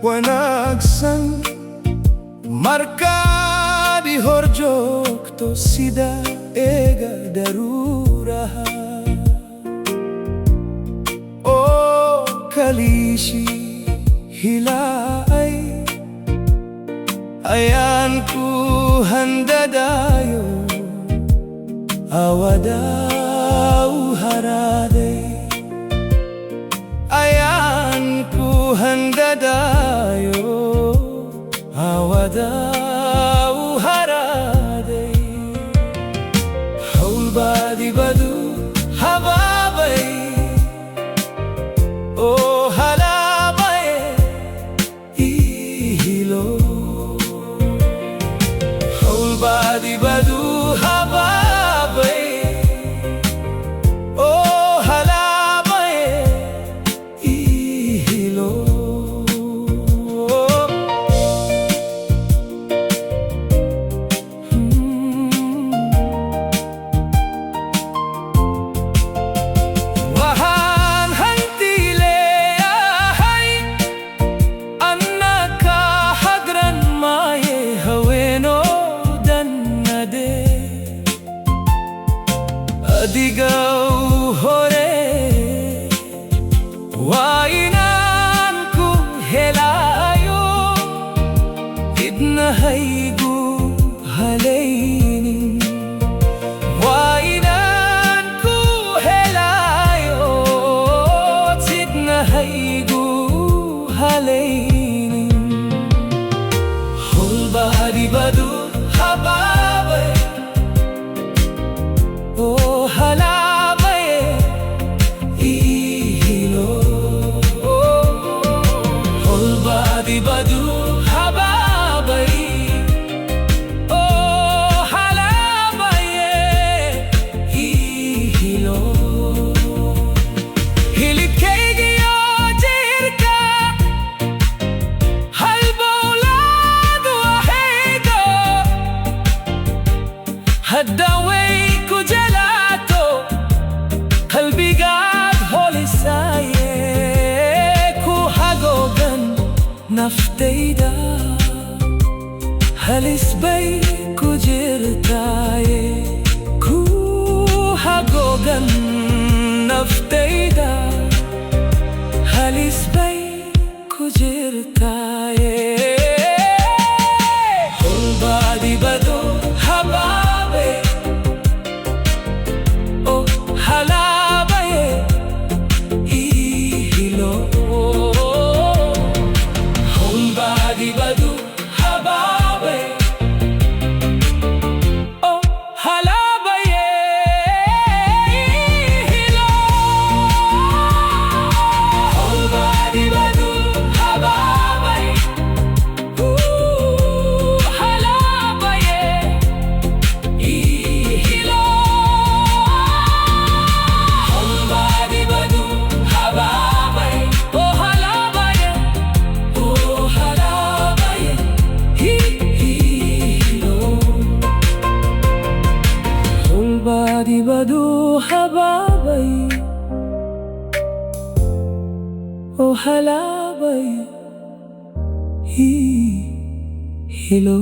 wanaagsan markaad i hor joogto sida eega daruuraha oo kaliishi hilaay ayaan ku handadayo awadaa u haraaday ayaan ku handadayo awadaa u haraaday hawl baadibadu habaabay oo halaabaye ii hilo hawl baadibadu habaabay oo halaabaye ii hilo waxaan hanti leeyahay annaka hagran maaye haweenoo dannade adiga u hore waa inaan ku helaayo idnahaygu halaynin waa inaan ku helaayo idnahaygu halaynin hawl baadibadu habaabay oo halaabaye ii hilo hawl baadibadu habaabay oo halaabaye ii hilo hilibkaygiyo jirka halbowlaadu ahaydo haddaan way ku jalaato qalbigaad holisaaye ku hagoogan naftayda halis bay ku jirtaaye ku hagoogan naftayda halis bay ku jirtaaye hawl baadibadu habaabe oo halaabaye ii hilo hawl baadibadu habaabe oo halaabaye ii hilo hawl baadibadu habaabay halaabaye ii hilo hawl baadibadu habaabay oo halaabaye ii hilo hawl baadibadu habaabay oo halaabay ii hilo